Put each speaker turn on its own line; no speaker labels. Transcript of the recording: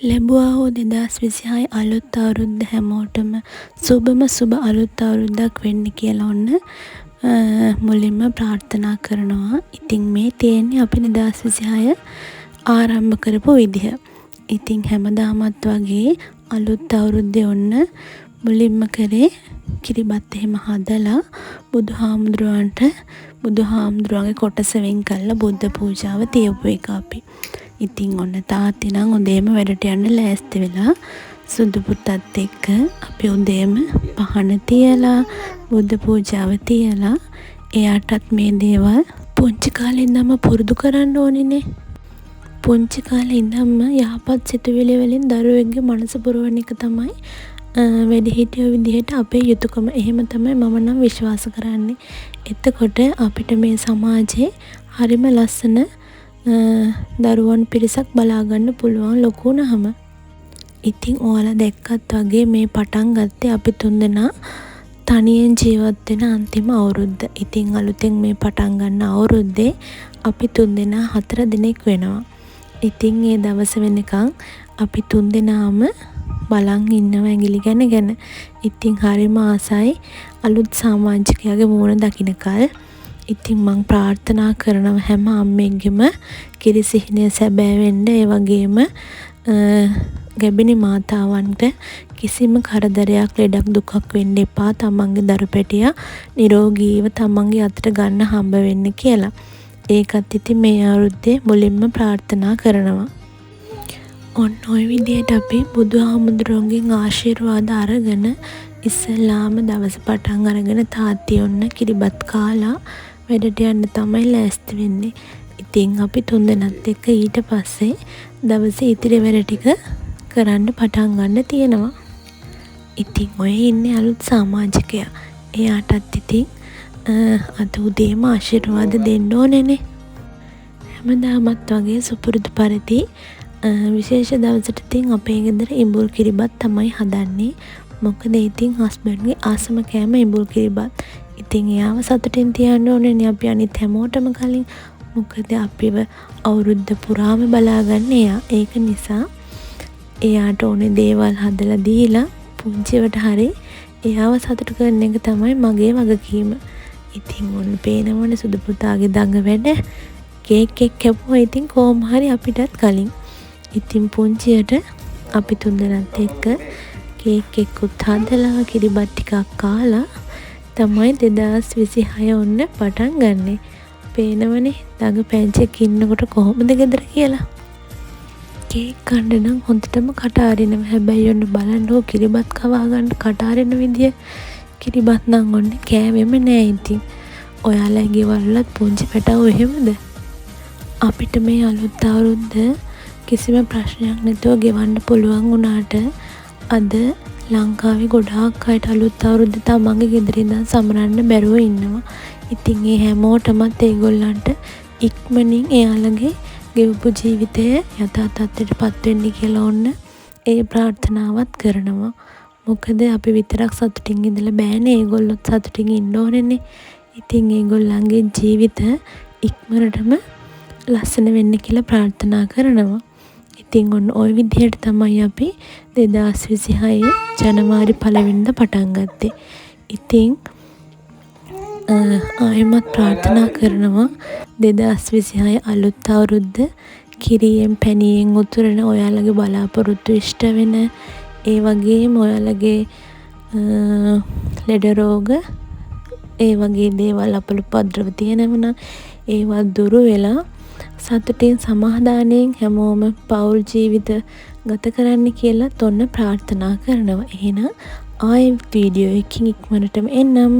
ලැබුවා හෝ 2026 අලුත් අවුරුද්ද හැමෝටම සුබ අලුත් අවුරුද්දක් වෙන්න කියලා ඔන්න මුලින්ම ප්‍රාර්ථනා කරනවා. ඉතින් මේ තියෙන්නේ අපි 2026 ආරම්භ කරපු විදිහ. ඉතින් හැමදාමත් වගේ අලුත් අවුරුද්දේ ඔන්න මුලින්ම කරේ කිරිබත් එහෙම හදලා බුදුහාමුදුරුවන්ගේ කොටස වෙන් කරලා බුද්ධ පූජාව තියපු එක අපි. ඉතින් ඔන්න තාත්ති නම් උදේම වැඩට යන්න ලෑස්ති වෙලා සුදු පුතත් එක්ක අපි උදේම පහන තියලා බුද්ධ පූජාව තියලා එයාටත් මේ දේවල් පුංචි කාලේ ඉඳන්ම පුරුදු කරන්න ඕනිනේ. පුංචි කාලේ ඉඳන්ම යහපත් සිතුවිලි වලින් දරුවෙක්ගේ මනස පුරවන එක තමයි වැඩිහිටියෝ විදිහට අපේ යුතුයකම. එහෙම තමයි මම නම් විශ්වාස කරන්නේ. එතකොට අපිට මේ සමාජයේ හරිම ලස්සන දරුවන් පිරිසක් බලාගන්න පුළුවන් ලොකු වුණාම. ඉතින් ඔයාලා දැක්කත් වගේ මේ පටන් ගත්තේ අපි තුන්දෙනා තනියෙන් ජීවත් වෙන අන්තිම අවුරුද්ද. ඉතින් අලුතෙන් මේ පටන් ගන්න අවුරුද්දේ අපි තුන්දෙනා 4 දිනක් වෙනවා. ඉතින් ඒ දවස වෙනකන් අපි තුන්දෙනාම බලන් ඉන්නවා ඇඟිලි ගැනගෙන. ඉතින් හරිම ආසයි අලුත් සමාජිකයාගේ මූණ දකින්නකල්. ඉතින් මං ප්‍රාර්ථනා කරනවා හැම අම්මෙක්ගෙම කිරිසිහිනය සැබෑ වෙන්න. ඒ වගේම ගැබිණි මාතාවන්ට කිසිම කරදරයක් ලෙඩක් දුකක් වෙන්න එපා. තමන්ගේ දරු පැටියා නිරෝගීව තමන්ගේ අතට ගන්න හම්බ වෙන්න කියලා. ඒකත් ඉතින් මේ අවුරුද්දේ මුලින්ම ප්‍රාර්ථනා කරනවා. ඔන්න ඔය විදිහට අපි බුදුහාමුදුරුවන්ගෙන් ආශිර්වාද අරගෙන ඉස්සෙල්ලාම දවස පටන් අරගෙන තාත්ති ඔන්න කිරිබත් කාලා වැඩට යන්න තමයි ලෑස්ති වෙන්නේ. ඉතින් අපි තුන්දෙනාත් එක්ක ඊට පස්සේ දවසේ ඉතිරි වැඩ ටික කරන්න පටන් ගන්න තියෙනවා. ඉතින් ඔය ඉන්නේ අලුත් සමාජිකයා. එයාටත් ඉතින් අද උදේම ආශිර්වාද දෙන්න ඕනේනේ. හැමදාමත් වගේ සුපුරුදු පරිදි විශේෂ දවසට ඉතින් අපේ ගෙදර ඉඹුල් කිරිබත් තමයි හදන්නේ. මොකද ඉතින් හස්බන්ඩ්ගේ ආසම කෑම ඉඹුල් කිරිබත්. ඉතින් එයාව සතුටින් තියන්න ඕනේ අපි අනිත් හැමෝටම කලින්. මොකද අපිව අවුරුද්ද පුරාම බලාගන්න එයා. ඒක නිසා එයාට ඕනේ දේවල් හදලා දීලා පුංචිවට හරි එයාව සතුටු කරන එක තමයි මගේ වගකීම. ඉතින් ඔන්න පේනවනේ සුදු පුතාගේ දඟ වැඩ. කේක් එක කැපුවා ඉතින් කොහොම හරි අපිටත් කලින්. ඉතින් පුංචියට අපි තුන්දෙනාත් එක්ක කේක් එකකුත් හදලා කිරිබත් ටිකක් කාලා තමයි 2026 ඔන්න පටන් ගන්නෙ. පේනවනේ දඟ පැංචෙක් ඉන්නකොට කොහොමද ගෙදර කියලා. කේක් කන්න නම් හොඳටම කට අරිනවා. හැබැයි ඔන්න බලන්න කිරිබත් කවා ගන්න කට අරින විදිය. කිරිබත් නම් ඔන්න කෑවෙම නෑ. ඉතින් ඔයාලා ගෙවල්ලත් පුංචි පැටවෝ එහෙමද? අපිට මේ අලුත් අවුරුද්ද කිසිම ප්‍රශ්නයක් නැතුව ගෙවන්න පුළුවන් වුණාට අද ලංකාවේ ගොඩාක් අයට අලුත් අවුරුද්ද තමන්ගේ ගෙදර ඉඳන් සමරන්න බැරුව ඉන්නවා. ඉතින් ඒ හැමෝටමත් ඒගොල්ලන්ට ඉක්මනින් එයාලගේ ගෙවපු ජීවිතය යථා තත්ත්වයටපත් වෙන්න කියලා ඔන්න ඒ ප්‍රාර්ථනාවත් කරනවා. මොකද අපි විතරක් සතුටින් ඉඳලා බෑනේ. ඒගොල්ලොත් සතුටින් ඉන්න ඕනේනේ. ඉතින් ඒගොල්ලන්ගේ ජීවිත ඉක්මනටම ලස්සන වෙන්න කියලා ප්‍රාර්ථනා කරනවා. ඉතින් ඔන්න ওই විදිහට තමයි අපි 2026 ජනවාරි 1 වෙනිදා පටන් ගත්තේ. ඉතින් ආයෙමත් ප්‍රාර්ථනා කරනවා 2026 අලුත් අවුරුද්ද කිරියෙන් පැණියෙන් උතුරන ඔයාලගේ බලාපොරොත්තු ඉෂ්ට වෙන, ඒ වගේම ඔයාලගේ ලෙඩ රෝග ඒ වගේ දේවල් අපලුපද්‍රව තියෙනවනම් ඒවා දුරු වෙලා සතුටින් සමාදානයෙන් හැමෝම පෞල් ජීවිත ගත කරන්න කියලා තොන්න ප්‍රාර්ථනා කරනවා. එහෙනම් ආයෙත් වීඩියෝ එකකින් ඉක්මනටම එන්නම්.